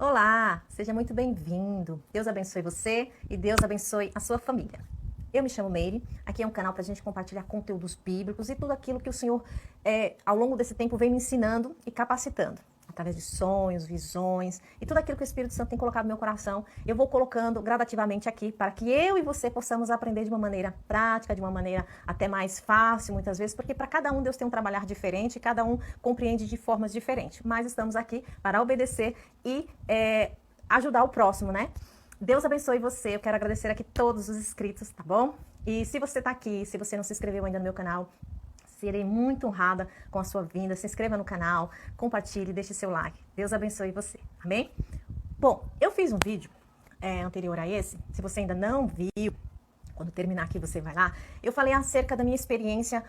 Olá, seja muito bem-vindo. Deus abençoe você e Deus abençoe a sua família. Eu me chamo Meire, aqui é um canal para a gente compartilhar conteúdos bíblicos e tudo aquilo que o Senhor, ao longo desse tempo, vem me ensinando e capacitando. Através de sonhos, visões e tudo aquilo que o Espírito Santo tem colocado no meu coração, eu vou colocando gradativamente aqui para que eu e você possamos aprender de uma maneira prática, de uma maneira até mais fácil, muitas vezes, porque para cada um Deus tem um trabalhar diferente, cada um compreende de formas diferentes. Mas estamos aqui para obedecer e ajudar o próximo, né? Deus abençoe você. Eu quero agradecer aqui todos os inscritos, tá bom? E se você está aqui, se você não se inscreveu ainda no meu canal, serei muito honrada com a sua vinda. Se inscreva no canal, compartilhe, deixe seu like. Deus abençoe você. Amém? Bom, eu fiz um vídeo anterior a esse. Se você ainda não viu, quando terminar aqui você vai lá. Eu falei acerca da minha experiência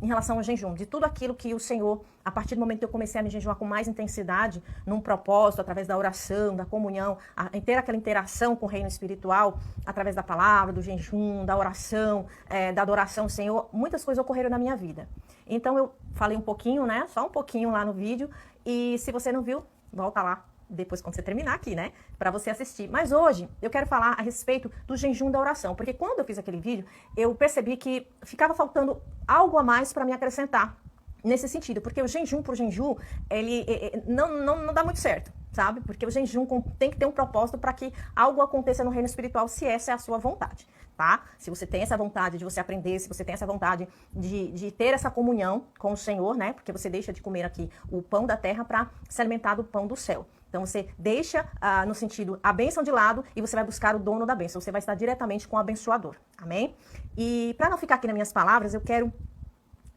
em relação ao jejum. De tudo aquilo que o Senhor, a partir do momento que eu comecei a me jejuar com mais intensidade, num propósito, através da oração, da comunhão, ter aquela interação com o reino espiritual, através da palavra, do jejum, da oração, da adoração ao Senhor, muitas coisas ocorreram na minha vida. Então eu falei um pouquinho, né? Só um pouquinho lá no vídeo. E se você não viu, volta lá. Depois, quando você terminar aqui, né? Para você assistir. Mas hoje, eu quero falar a respeito do jejum da oração. Porque quando eu fiz aquele vídeo, eu percebi que ficava faltando algo a mais para me acrescentar. Nesse sentido. Porque o jejum por jejum, ele não dá muito certo, sabe? Porque o jejum tem que ter um propósito para que algo aconteça no reino espiritual, se essa é a sua vontade, tá? Se você tem essa vontade de você aprender, se você tem essa vontade de ter essa comunhão com o Senhor, né? Porque você deixa de comer aqui o pão da terra para se alimentar do pão do céu. Então você deixa, no sentido, a bênção de lado e você vai buscar o dono da bênção. Você vai estar diretamente com o abençoador. Amém? E para não ficar aqui nas minhas palavras, eu quero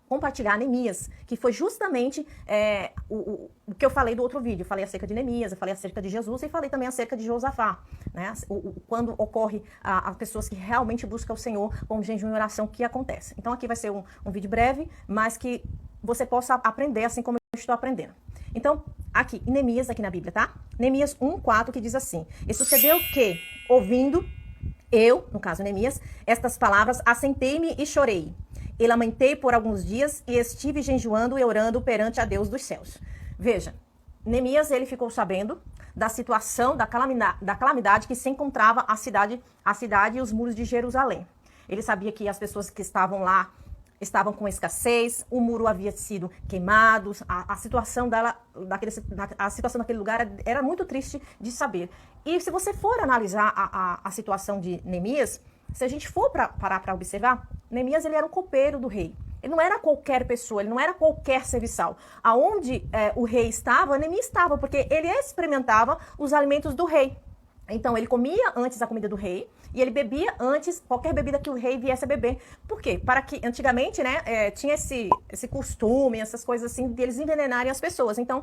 compartilhar Neemias, que foi justamente o que eu falei do outro vídeo. Eu falei acerca de Neemias, eu falei acerca de Jesus e falei também acerca de Josafá, né? Quando ocorre a pessoas que realmente buscam o Senhor com jejum e oração, o que acontece. Então aqui vai ser um vídeo breve, mas que você possa aprender assim como eu estou aprendendo. Então, aqui, em Neemias, aqui na Bíblia, tá? Neemias 1:4, que diz assim: E sucedeu que, ouvindo eu, no caso Neemias, estas palavras, assentei-me e chorei. E lamentei por alguns dias e estive jejuando e orando perante a Deus dos céus. Veja, Neemias, ele ficou sabendo da situação, da calamidade que se encontrava a cidade e os muros de Jerusalém. Ele sabia que as pessoas que estavam lá estavam com escassez, o muro havia sido queimado, a situação a situação daquele lugar era muito triste de saber. E se você for analisar a situação de Neemias, se a gente for parar para observar, Neemias, ele era um copeiro do rei. Ele não era qualquer pessoa, ele não era qualquer serviçal. Aonde o rei estava, Neemias estava, porque ele experimentava os alimentos do rei. Então, ele comia antes a comida do rei e ele bebia antes qualquer bebida que o rei viesse a beber. Por quê? Para que, antigamente, né, tinha esse costume, essas coisas assim, de eles envenenarem as pessoas. Então,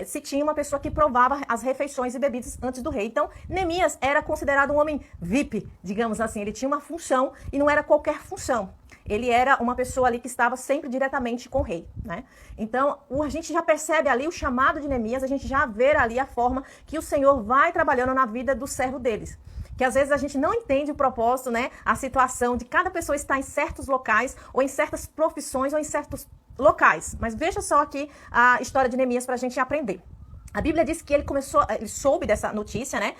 se tinha uma pessoa que provava as refeições e bebidas antes do rei. Então, Neemias era considerado um homem VIP, digamos assim. Ele tinha uma função e não era qualquer função. Ele era uma pessoa ali que estava sempre diretamente com o rei, né? Então, a gente já percebe ali o chamado de Neemias, a gente já vê ali a forma que o Senhor vai trabalhando na vida do servo deles. Que às vezes a gente não entende o propósito, né? A situação de cada pessoa estar em certos locais, ou em certas profissões, ou em certos locais. Mas veja só aqui a história de Neemias para a gente aprender. A Bíblia diz que ele soube dessa notícia, né,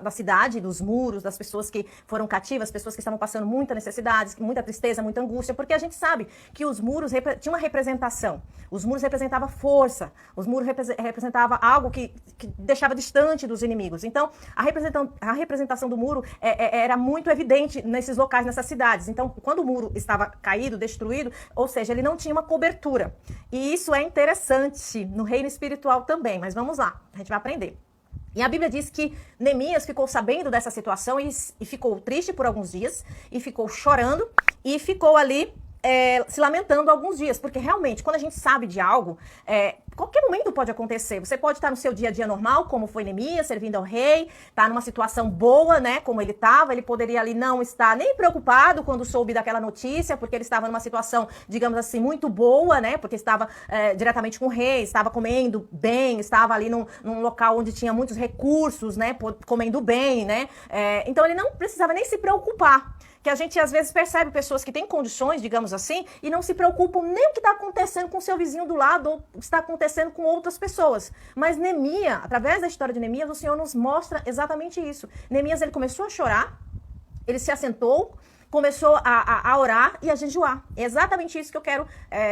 da cidade, dos muros, das pessoas que foram cativas, pessoas que estavam passando muita necessidade, muita tristeza, muita angústia, porque a gente sabe que os muros tinham uma representação. Os muros representavam força, os muros representavam algo que deixava distante dos inimigos. Então, a representação do muro era muito evidente nesses locais, nessas cidades. Então, quando o muro estava caído, destruído, ou seja, ele não tinha uma cobertura. E isso é interessante no reino espiritual também, mas vamos lá, a gente vai aprender. E a Bíblia diz que Neemias ficou sabendo dessa situação e ficou triste por alguns dias, e ficou chorando, e ficou ali se lamentando alguns dias, porque realmente, quando a gente sabe de algo, qualquer momento pode acontecer. Você pode estar no seu dia a dia normal, como foi Neemias, servindo ao rei, tá numa situação boa, né, como ele estava. Ele poderia ali não estar nem preocupado quando soube daquela notícia, porque ele estava numa situação, digamos assim, muito boa, né, porque estava diretamente com o rei, estava comendo bem, estava ali num local onde tinha muitos recursos, né, comendo bem, né, então ele não precisava nem se preocupar. Que a gente às vezes percebe pessoas que têm condições, digamos assim, e não se preocupam nem o que está acontecendo com o seu vizinho do lado, ou o que está acontecendo conhecendo com outras pessoas. Mas Neemias, através da história de Neemias, o Senhor nos mostra exatamente isso. Neemias, ele começou a chorar, ele se assentou, começou a orar e a jejuar. É exatamente isso que eu quero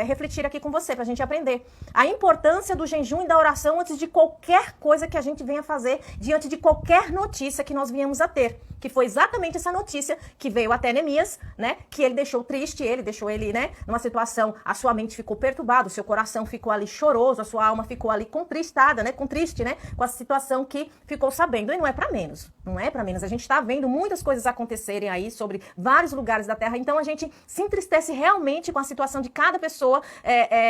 refletir aqui com você, para a gente aprender. A importância do jejum e da oração antes de qualquer coisa que a gente venha fazer, diante de qualquer notícia que nós viemos a ter. Que foi exatamente essa notícia que veio até Neemias, né? Que ele deixou triste, deixou ele, né? Numa situação, a sua mente ficou perturbada, o seu coração ficou ali choroso, a sua alma ficou ali contristada, né? Contriste, né? Com a situação que ficou sabendo. E não é para menos, não é para menos. A gente está vendo muitas coisas acontecerem aí sobre vários lugares da Terra, então a gente se entristece realmente com a situação de cada pessoa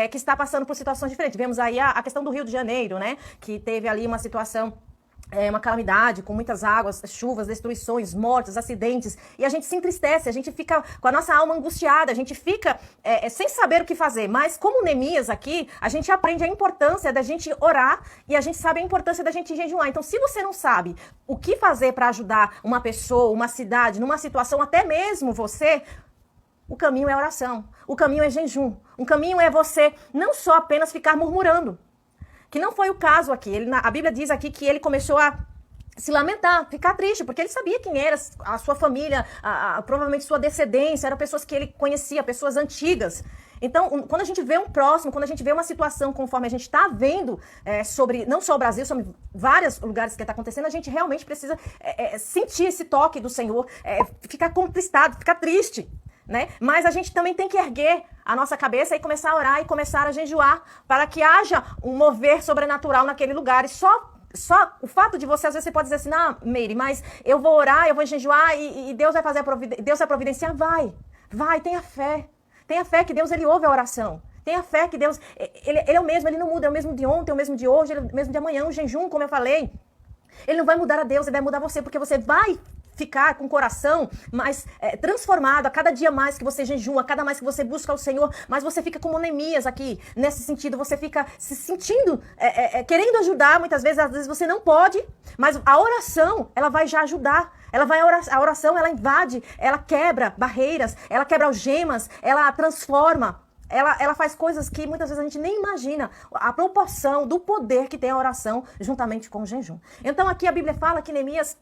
que está passando por situações diferentes. Vemos aí a questão do Rio de Janeiro, né? Que teve ali uma situação, uma calamidade, com muitas águas, chuvas, destruições, mortes, acidentes, e a gente se entristece, a gente fica com a nossa alma angustiada, a gente fica sem saber o que fazer, mas como Neemias aqui, a gente aprende a importância da gente orar e a gente sabe a importância da gente jejuar. Então, se você não sabe o que fazer para ajudar uma pessoa, uma cidade, numa situação, até mesmo você, o caminho é oração, o caminho é jejum, o caminho é você não só apenas ficar murmurando, que não foi o caso aqui. A Bíblia diz aqui que ele começou a se lamentar, ficar triste, porque ele sabia quem era a sua família, provavelmente sua descendência, eram pessoas que ele conhecia, pessoas antigas. Então, quando a gente vê um próximo, quando a gente vê uma situação conforme a gente está vendo sobre, não só o Brasil, sobre vários lugares que está acontecendo, a gente realmente precisa sentir esse toque do Senhor, ficar contristado, ficar triste. Né? Mas a gente também tem que erguer a nossa cabeça e começar a orar e começar a jejuar para que haja um mover sobrenatural naquele lugar. E só o fato de você, às vezes você pode dizer assim, não, Meire, mas eu vou orar, eu vou jejuar e Deus vai fazer Deus vai providenciar. Vai, tenha fé. Tenha fé que Deus, ele ouve a oração. Tenha fé que Deus, ele é o mesmo, ele não muda, é o mesmo de ontem, é o mesmo de hoje, ele é o mesmo de amanhã. O jejum, como eu falei, ele não vai mudar a Deus, ele vai mudar você, porque você vai ficar com o coração mais transformado a cada dia mais que você jejua, a cada mais que você busca o Senhor, mas você fica como Neemias aqui, nesse sentido, você fica se sentindo, querendo ajudar, muitas vezes, às vezes você não pode, mas a oração, ela vai já ajudar, a oração, ela invade, ela quebra barreiras, ela quebra algemas, ela transforma, ela faz coisas que muitas vezes a gente nem imagina, a proporção do poder que tem a oração juntamente com o jejum. Então aqui a Bíblia fala que Neemias,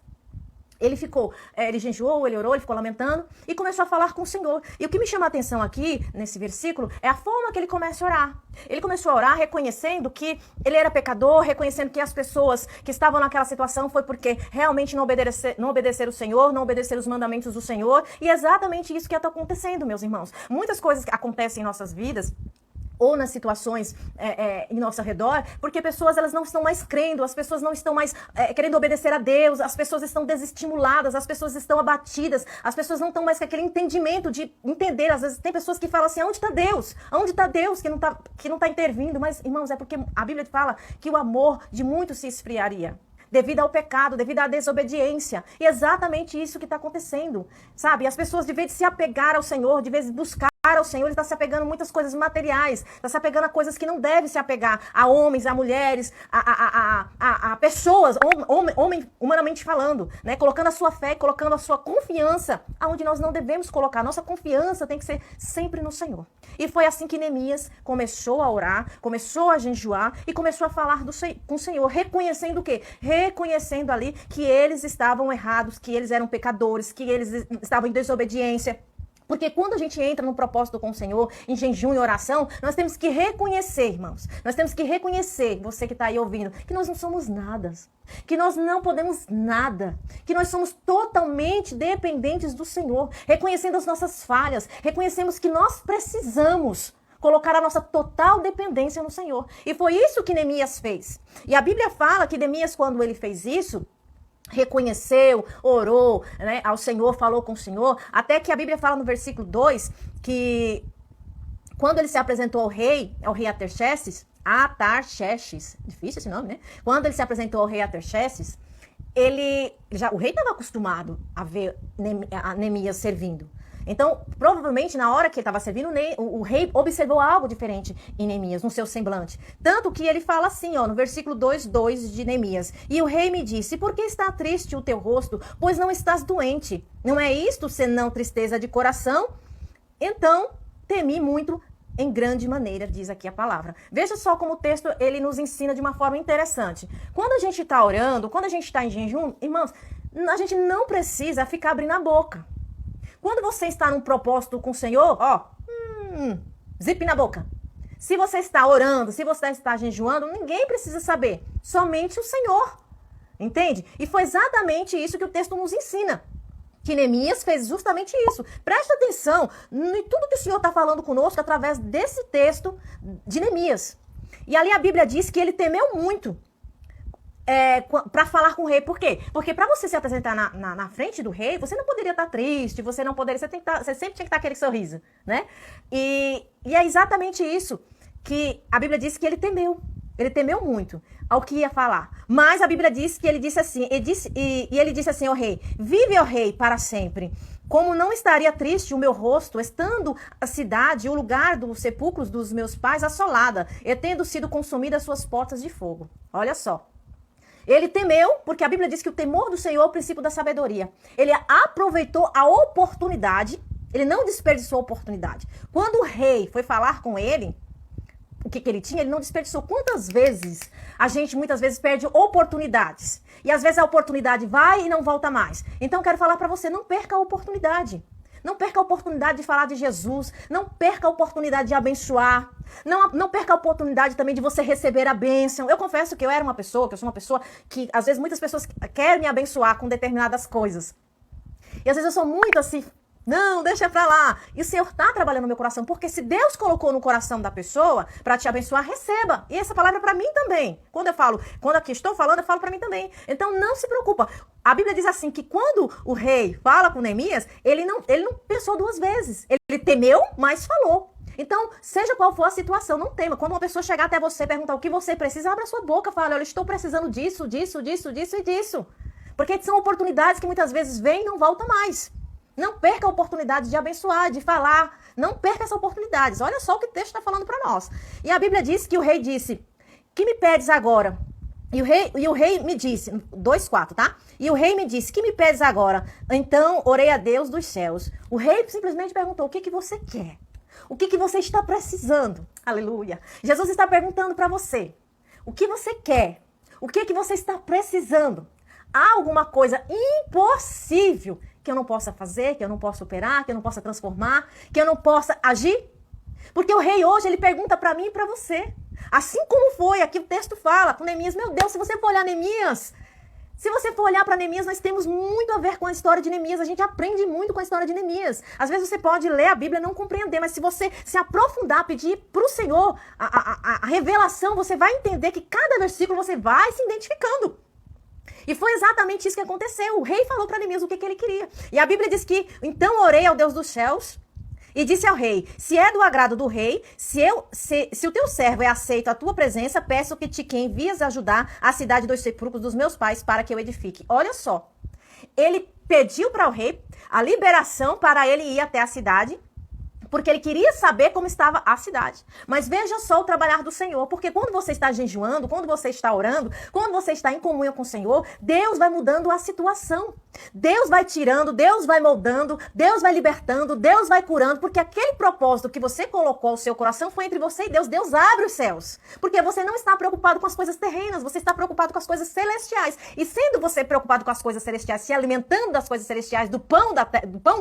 ele jejuou, ele orou, ele ficou lamentando e começou a falar com o Senhor. E o que me chama a atenção aqui, nesse versículo, é a forma que ele começa a orar. Ele começou a orar reconhecendo que ele era pecador, reconhecendo que as pessoas que estavam naquela situação foi porque realmente não obedeceram o Senhor, não obedeceram os mandamentos do Senhor. E é exatamente isso que está acontecendo, meus irmãos. Muitas coisas acontecem em nossas vidas, ou nas situações em nosso redor, porque pessoas elas não estão mais crendo, as pessoas não estão mais querendo obedecer a Deus, as pessoas estão desestimuladas, as pessoas estão abatidas, as pessoas não estão mais com aquele entendimento de entender. Às vezes tem pessoas que falam assim, onde está Deus? Onde está Deus que não tá intervindo? Mas, irmãos, é porque a Bíblia fala que o amor de muitos se esfriaria devido ao pecado, devido à desobediência. E é exatamente isso que está acontecendo, sabe? As pessoas, de vez de se apegar ao Senhor, de vez de buscar ao Senhor, ele está se apegando a muitas coisas materiais, está se apegando a coisas que não deve se apegar, a homens, a mulheres, a pessoas, homem, humanamente falando, né? Colocando a sua fé, colocando a sua confiança aonde nós não devemos colocar. Nossa confiança tem que ser sempre no Senhor. E foi assim que Neemias começou a orar, começou a jejuar e começou a falar com o Senhor, reconhecendo o quê? Reconhecendo ali que eles estavam errados, que eles eram pecadores, que eles estavam em desobediência. Porque quando a gente entra no propósito com o Senhor, em jejum e oração, nós temos que reconhecer, irmãos, nós temos que reconhecer, você que está aí ouvindo, que nós não somos nada, que nós não podemos nada, que nós somos totalmente dependentes do Senhor, reconhecendo as nossas falhas, reconhecemos que nós precisamos colocar a nossa total dependência no Senhor. E foi isso que Neemias fez. E a Bíblia fala que Neemias, quando ele fez isso, reconheceu, orou, né, ao Senhor, falou com o Senhor, até que a Bíblia fala no versículo 2 que quando ele se apresentou ao rei Artaxerxes, difícil esse nome, né? Quando ele se apresentou ao rei Artaxerxes, o rei estava acostumado a ver Neemias servindo. Então, provavelmente, na hora que ele estava servindo, o rei observou algo diferente em Neemias, no seu semblante. Tanto que ele fala assim, no versículo 2:2 de Neemias. E o rei me disse, por que está triste o teu rosto? Pois não estás doente. Não é isto senão tristeza de coração? Então, temi muito em grande maneira, diz aqui a palavra. Veja só como o texto ele nos ensina de uma forma interessante. Quando a gente está orando, quando a gente está em jejum, irmãos, a gente não precisa ficar abrindo a boca. Quando você está num propósito com o Senhor, ó, zip na boca. Se você está orando, se você está jejuando, ninguém precisa saber, somente o Senhor. Entende? E foi exatamente isso que o texto nos ensina. Que Neemias fez justamente isso. Presta atenção em tudo que o Senhor está falando conosco através desse texto de Neemias. E ali a Bíblia diz que ele temeu muito para falar com o rei. Por quê? Porque para você se apresentar na frente do rei, você não poderia estar triste, você sempre tinha que estar aquele sorriso, né? E é exatamente isso que a Bíblia diz que ele temeu. Ele temeu muito ao que ia falar. Mas a Bíblia diz que ele disse assim, ele disse assim ao rei: vive, ó rei, para sempre. Como não estaria triste o meu rosto, estando a cidade, o lugar dos sepulcros dos meus pais assolada, e tendo sido consumida as suas portas de fogo. Olha só. Ele temeu, porque a Bíblia diz que o temor do Senhor é o princípio da sabedoria. Ele aproveitou a oportunidade, ele não desperdiçou a oportunidade. Quando o rei foi falar com ele, o que ele tinha, ele não desperdiçou. Quantas vezes a gente muitas vezes perde oportunidades? E às vezes a oportunidade vai e não volta mais. Então eu quero falar para você, não perca a oportunidade. Não perca a oportunidade de falar de Jesus. Não perca a oportunidade de abençoar. Não perca a oportunidade também de você receber a bênção. Eu confesso que eu sou uma pessoa que às vezes muitas pessoas querem me abençoar com determinadas coisas. E às vezes eu sou muito assim, não, deixa pra lá. E o Senhor tá trabalhando no meu coração, porque se Deus colocou no coração da pessoa para te abençoar, receba. E essa palavra é para mim também. Quando aqui estou falando, eu falo para mim também. Então não se preocupa. A Bíblia diz assim que quando o rei fala com Neemias, ele não pensou duas vezes. Ele temeu, mas falou. Então, seja qual for a situação, não tema. Quando uma pessoa chegar até você e perguntar o que você precisa, abra sua boca, fala: olha, eu estou precisando disso, disso, disso, disso e disso. Porque são oportunidades que muitas vezes vêm e não voltam mais. Não perca a oportunidade de abençoar, de falar. Não perca essa oportunidade. Olha só o que o texto está falando para nós. E a Bíblia diz que o rei disse: que me pedes agora? E o rei me disse, 2:4, tá? E o rei me disse: que me pedes agora? Então orei a Deus dos céus. O rei simplesmente perguntou: o que você quer? O que você está precisando? Aleluia. Jesus está perguntando para você: o que você quer? O que você está precisando? Há alguma coisa impossível que eu não possa fazer, que eu não possa operar, que eu não possa transformar, que eu não possa agir? Porque o rei hoje, ele pergunta para mim e para você. Assim como foi, aqui o texto fala com Neemias. Meu Deus, se você for olhar Neemias, se você for olhar para Neemias, nós temos muito a ver com a história de Neemias. A gente aprende muito com a história de Neemias. Às vezes você pode ler a Bíblia e não compreender, mas se você se aprofundar, pedir para o Senhor a revelação, você vai entender que cada versículo você vai se identificando. E foi exatamente isso que aconteceu. O rei falou para Neemias o que ele queria. E a Bíblia diz que, então orei ao Deus dos céus e disse ao rei: se é do agrado do rei, se o teu servo é aceito à tua presença, peço que envias ajudar a cidade dos sepulcros dos meus pais para que eu edifique. Olha só, ele pediu para o rei a liberação para ele ir até a cidade, porque ele queria saber como estava a cidade. Mas veja só o trabalhar do Senhor, porque quando você está jejuando, quando você está orando, quando você está em comunhão com o Senhor, Deus vai mudando a situação. Deus vai tirando, Deus vai moldando, Deus vai libertando, Deus vai curando, porque aquele propósito que você colocou ao seu coração foi entre você e Deus. Deus abre os céus, porque você não está preocupado com as coisas terrenas, você está preocupado com as coisas celestiais. E sendo você preocupado com as coisas celestiais, se alimentando das coisas celestiais, do pão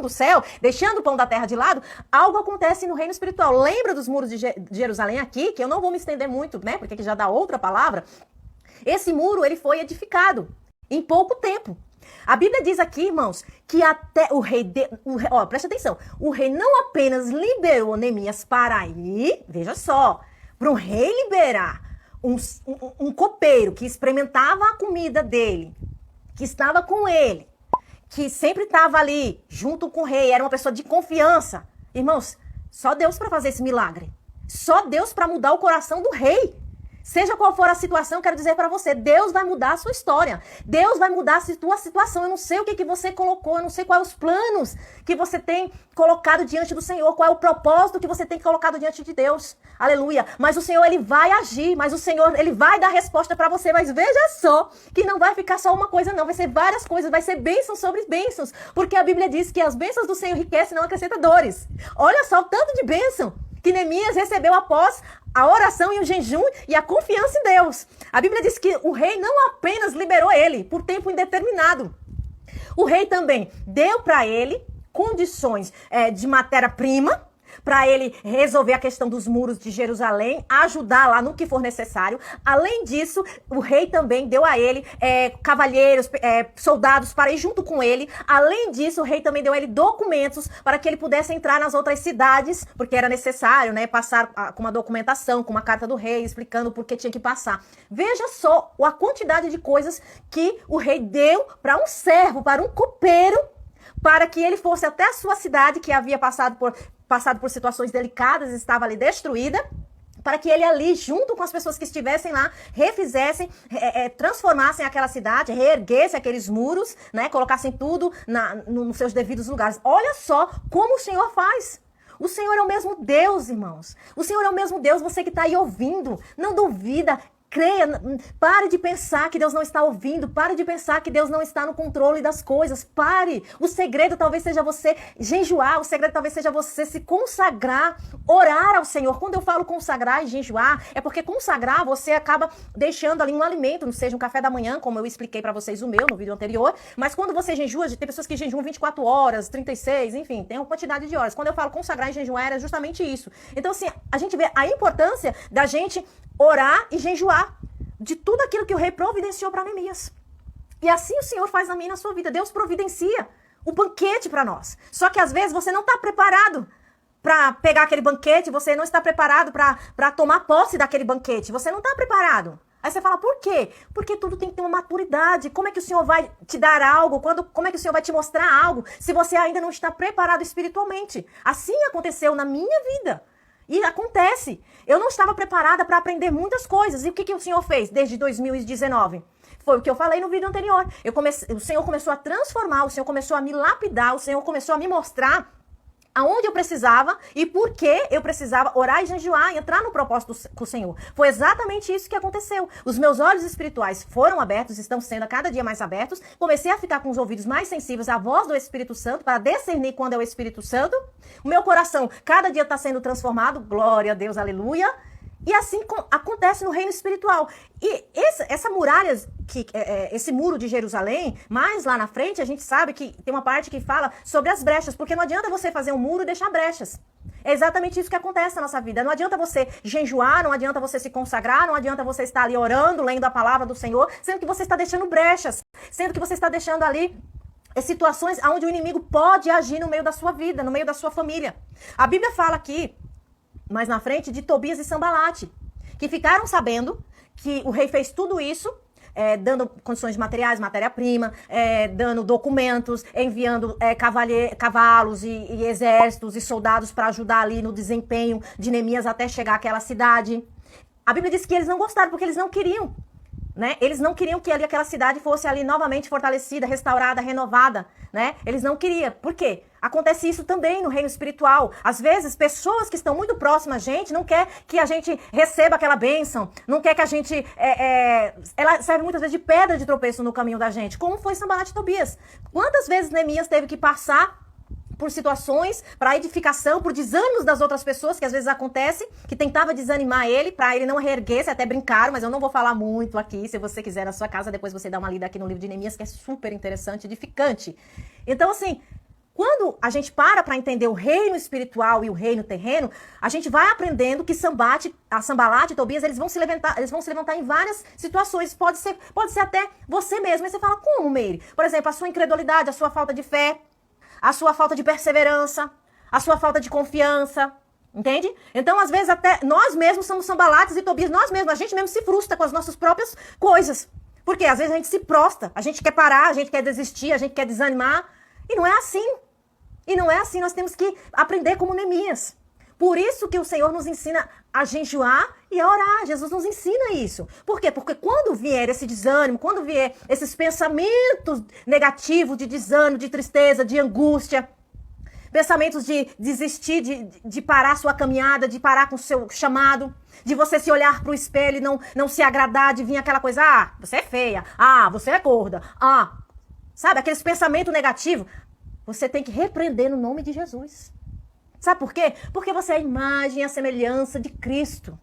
do céu, deixando o pão da terra de lado, algo acontece no reino espiritual. Lembra dos muros de Jerusalém aqui, que eu não vou me estender muito, né, porque aqui já dá outra palavra. Esse muro, ele foi edificado em pouco tempo. A Bíblia diz aqui, irmãos, que até o rei, presta atenção, o rei não apenas liberou Neemias para ir, veja só, para um rei liberar um copeiro que experimentava a comida dele, que estava com ele, que sempre estava ali junto com o rei, era uma pessoa de confiança. Irmãos, só Deus para fazer esse milagre. Só Deus para mudar o coração do rei. Seja qual for a situação, quero dizer para você, Deus vai mudar a sua história. Deus vai mudar a tua situação. Eu não sei o que você colocou, eu não sei quais os planos que você tem colocado diante do Senhor, qual é o propósito que você tem colocado diante de Deus. Aleluia. Mas o Senhor, ele vai agir, mas o Senhor, ele vai dar resposta para você. Mas veja só, que não vai ficar só uma coisa não, vai ser várias coisas, vai ser bênçãos sobre bênçãos. Porque a Bíblia diz que as bênçãos do Senhor enriquecem e não acrescenta dores. Olha só o tanto de bênção que Neemias recebeu após a oração e o jejum e a confiança em Deus. A Bíblia diz que o rei não apenas liberou ele por tempo indeterminado. O rei também deu para ele condições de matéria-prima, para ele resolver a questão dos muros de Jerusalém, ajudar lá no que for necessário. Além disso, o rei também deu a ele cavalheiros, soldados para ir junto com ele. Além disso, o rei também deu a ele documentos para que ele pudesse entrar nas outras cidades, porque era necessário, né, passar com uma documentação, com uma carta do rei, explicando por que tinha que passar. Veja só a quantidade de coisas que o rei deu para um servo, para um copeiro, para que ele fosse até a sua cidade, que havia passado por situações delicadas, estava ali destruída, para que ele ali, junto com as pessoas que estivessem lá, refizessem, transformassem aquela cidade, reerguessem aqueles muros, né, colocassem tudo nos seus devidos lugares. Olha só como o Senhor faz. O Senhor é o mesmo Deus, irmãos. O Senhor é o mesmo Deus, você que está aí ouvindo, não duvida. Creia, pare de pensar que Deus não está ouvindo, pare de pensar que Deus não está no controle das coisas, pare. O segredo talvez seja você jejuar, o segredo talvez seja você se consagrar, orar ao Senhor. Quando eu falo consagrar e jejuar, é porque consagrar você acaba deixando ali um alimento, não seja um café da manhã, como eu expliquei para vocês o meu no vídeo anterior, mas quando você jejua, tem pessoas que jejuam 24 horas, 36, enfim, tem uma quantidade de horas. Quando eu falo consagrar e jejuar, é justamente isso. Então, assim, a gente vê a importância da gente orar e jejuar de tudo aquilo que o rei providenciou para Neemias. E assim o Senhor faz na minha e na sua vida. Deus providencia o banquete para nós. Só que às vezes você não está preparado para pegar aquele banquete, você não está preparado para tomar posse daquele banquete. Você não está preparado. Aí você fala, por quê? Porque tudo tem que ter uma maturidade. Como é que o Senhor vai te dar algo? Como é que o Senhor vai te mostrar algo se você ainda não está preparado espiritualmente? Assim aconteceu na minha vida. E acontece. Eu não estava preparada para aprender muitas coisas. E o que o Senhor fez desde 2019? Foi o que eu falei no vídeo anterior. O Senhor começou a transformar, o Senhor começou a me lapidar, o Senhor começou a me mostrar aonde eu precisava e por que eu precisava orar e jejuar e entrar no propósito com o Senhor. Foi exatamente isso que aconteceu. Os meus olhos espirituais foram abertos, estão sendo a cada dia mais abertos. Comecei a ficar com os ouvidos mais sensíveis à voz do Espírito Santo para discernir quando é o Espírito Santo. O meu coração cada dia está sendo transformado. Glória a Deus, aleluia. E assim acontece no reino espiritual. E essa muralha, esse muro de Jerusalém, mais lá na frente, a gente sabe que tem uma parte que fala sobre as brechas, porque não adianta você fazer um muro e deixar brechas. É exatamente isso que acontece na nossa vida. Não adianta você jejuar, não adianta você se consagrar, não adianta você estar ali orando, lendo a palavra do Senhor, sendo que você está deixando brechas, sendo que você está deixando ali situações onde o inimigo pode agir no meio da sua vida, no meio da sua família. A Bíblia fala aqui, mais na frente, de Tobias e Sambalate, que ficaram sabendo que o rei fez tudo isso, dando condições de materiais, matéria-prima, dando documentos, enviando cavalos e exércitos e soldados para ajudar ali no desempenho de Neemias até chegar àquela cidade. A Bíblia diz que eles não gostaram porque eles não queriam, né? Eles não queriam que ali aquela cidade fosse ali novamente fortalecida, restaurada, renovada, né? Eles não queriam. Por quê? Acontece isso também no reino espiritual. Às vezes, pessoas que estão muito próximas a gente não quer que a gente receba aquela bênção, não quer que a gente... ela serve muitas vezes de pedra de tropeço no caminho da gente, como foi Sambalate e Tobias. Quantas vezes Neemias teve que passar por situações, para edificação, por desânimos das outras pessoas, que às vezes acontece, que tentava desanimar ele, para ele não reerguer-se, até brincaram, mas eu não vou falar muito aqui, se você quiser na sua casa, depois você dá uma lida aqui no livro de Neemias, que é super interessante, edificante. Então, assim, quando a gente para entender o reino espiritual e o reino terreno, a gente vai aprendendo que Sambalate e Tobias, eles vão se levantar em várias situações. Pode ser até você mesmo. Aí você fala, como, Meire? Por exemplo, a sua incredulidade, a sua falta de fé, a sua falta de perseverança, a sua falta de confiança, entende? Então, às vezes, até nós mesmos somos Sambalates e Tobias, a gente mesmo se frustra com as nossas próprias coisas. Porque às vezes a gente se prostra, a gente quer parar, a gente quer desistir, a gente quer desanimar. E não é assim. E não é assim, nós temos que aprender como Neemias. Por isso que o Senhor nos ensina a jejuar e a orar. Jesus nos ensina isso. Por quê? Porque quando vier esse desânimo, quando vier esses pensamentos negativos de desânimo, de tristeza, de angústia, pensamentos de desistir, de parar a sua caminhada, de parar com o seu chamado, de você se olhar para o espelho e não se agradar, de vir aquela coisa, você é feia, você é gorda, sabe, aqueles pensamentos negativos, você tem que repreender no nome de Jesus. Sabe por quê? Porque você é a imagem e a semelhança de Cristo.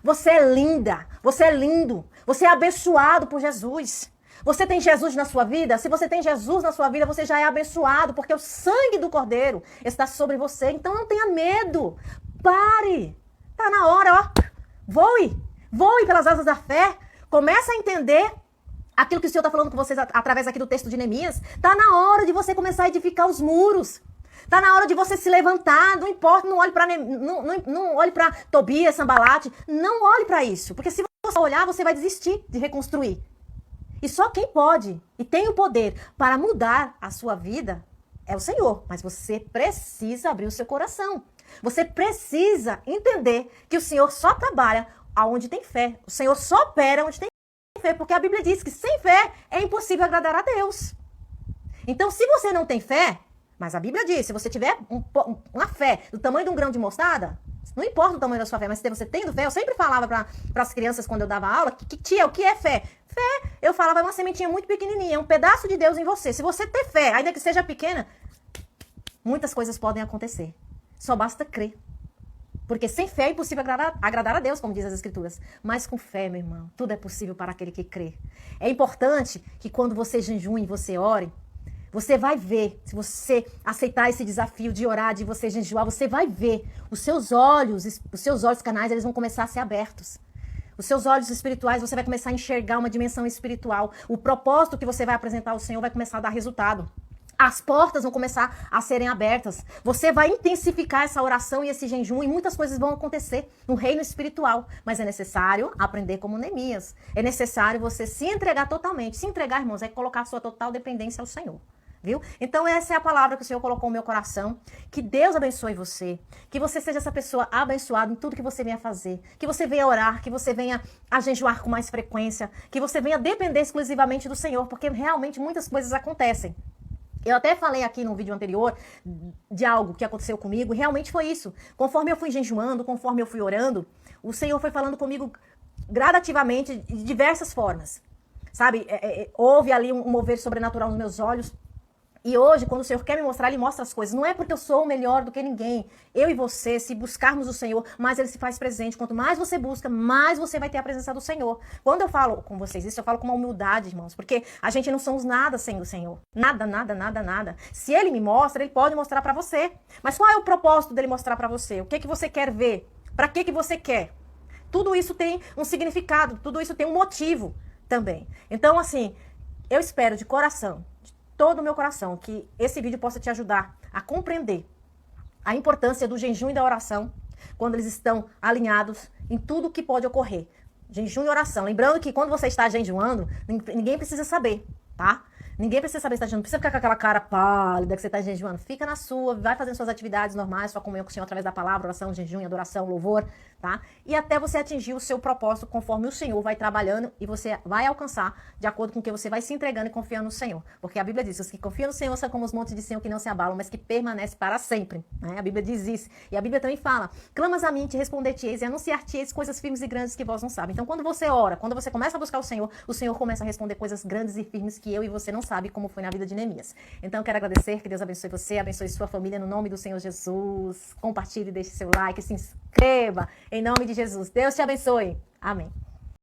Você é linda, você é lindo, você é abençoado por Jesus. Você tem Jesus na sua vida? Se você tem Jesus na sua vida, você já é abençoado, porque o sangue do Cordeiro está sobre você. Então não tenha medo. Pare. Tá na hora, ó. Voe. Voe pelas asas da fé. Comece a entender aquilo que o Senhor está falando com vocês através aqui do texto de Neemias. Tá na hora de você começar a edificar os muros. Tá na hora de você se levantar. Não importa, não olhe para não olhe para Tobias, Sambalate. Não olhe para isso, porque se você olhar, você vai desistir de reconstruir. E só quem pode e tem o poder para mudar a sua vida é o Senhor. Mas você precisa abrir o seu coração. Você precisa entender que o Senhor só trabalha aonde tem fé. O Senhor só opera onde tem fé, porque a Bíblia diz que sem fé é impossível agradar a Deus. Então, se você não tem fé, mas a Bíblia diz, se você tiver uma fé do tamanho de um grão de mostarda, não importa o tamanho da sua fé, mas se você tendo fé, eu sempre falava para as crianças quando eu dava aula, tia, o que é fé? Fé, eu falava, é uma sementinha muito pequenininha, é um pedaço de Deus em você. Se você ter fé, ainda que seja pequena, muitas coisas podem acontecer. Só basta crer. Porque sem fé é impossível agradar a Deus, como diz as Escrituras. Mas com fé, meu irmão, tudo é possível para aquele que crê. É importante que quando você jejue e você ore, você vai ver, se você aceitar esse desafio de orar, de você jejuar, você vai ver os seus olhos canais, eles vão começar a ser abertos. Os seus olhos espirituais, você vai começar a enxergar uma dimensão espiritual. O propósito que você vai apresentar ao Senhor vai começar a dar resultado. As portas vão começar a serem abertas. Você vai intensificar essa oração e esse jejum e muitas coisas vão acontecer no reino espiritual. Mas é necessário aprender como Neemias. É necessário você se entregar totalmente. Se entregar, irmãos, é colocar a sua total dependência ao Senhor. Viu? Então essa é a palavra que o Senhor colocou no meu coração. Que Deus abençoe você. Que você seja essa pessoa abençoada em tudo que você venha fazer. Que você venha orar, que você venha a jejuar com mais frequência. Que você venha depender exclusivamente do Senhor. Porque realmente muitas coisas acontecem. Eu até falei aqui no vídeo anterior de algo que aconteceu comigo, e realmente foi isso. Conforme eu fui jejuando, conforme eu fui orando, o Senhor foi falando comigo gradativamente, de diversas formas. Sabe, houve ali um mover sobrenatural nos meus olhos. E hoje, quando o Senhor quer me mostrar, Ele mostra as coisas. Não é porque eu sou melhor do que ninguém. Eu e você, se buscarmos o Senhor, mais Ele se faz presente. Quanto mais você busca, mais você vai ter a presença do Senhor. Quando eu falo com vocês isso, eu falo com uma humildade, irmãos. Porque a gente não somos nada sem o Senhor. Nada, nada, nada, nada. Se Ele me mostra, Ele pode mostrar pra você. Mas qual é o propósito dEle mostrar pra você? O que é que você quer ver? Pra que você quer? Tudo isso tem um significado. Tudo isso tem um motivo também. Então, assim, eu espero de coração, todo o meu coração, que esse vídeo possa te ajudar a compreender a importância do jejum e da oração quando eles estão alinhados em tudo que pode ocorrer. Jejum e oração. Lembrando que quando você está jejuando, ninguém precisa saber, tá? Ninguém precisa saber se está jejuando. Não precisa ficar com aquela cara pálida que você está jejuando. Fica na sua, vai fazendo suas atividades normais, sua comunhão com o Senhor através da palavra, oração, jejum, adoração, louvor, tá? E até você atingir o seu propósito conforme o Senhor vai trabalhando e você vai alcançar de acordo com o que você vai se entregando e confiando no Senhor. Porque a Bíblia diz, os que confiam no Senhor são como os montes de Sião que não se abalam, mas que permanecem para sempre, né? A Bíblia diz isso. E a Bíblia também fala, clamas a mim, te responder-te-eis e anunciar-te-eis coisas firmes e grandes que vós não sabem. Então, quando você ora, quando você começa a buscar o Senhor começa a responder coisas grandes e firmes que eu e você não sabe, como foi na vida de Neemias. Então, eu quero agradecer, que Deus abençoe você, abençoe sua família, no nome do Senhor Jesus. Compartilhe, deixe seu like, se inscreva, em nome de Jesus. Deus te abençoe. Amém.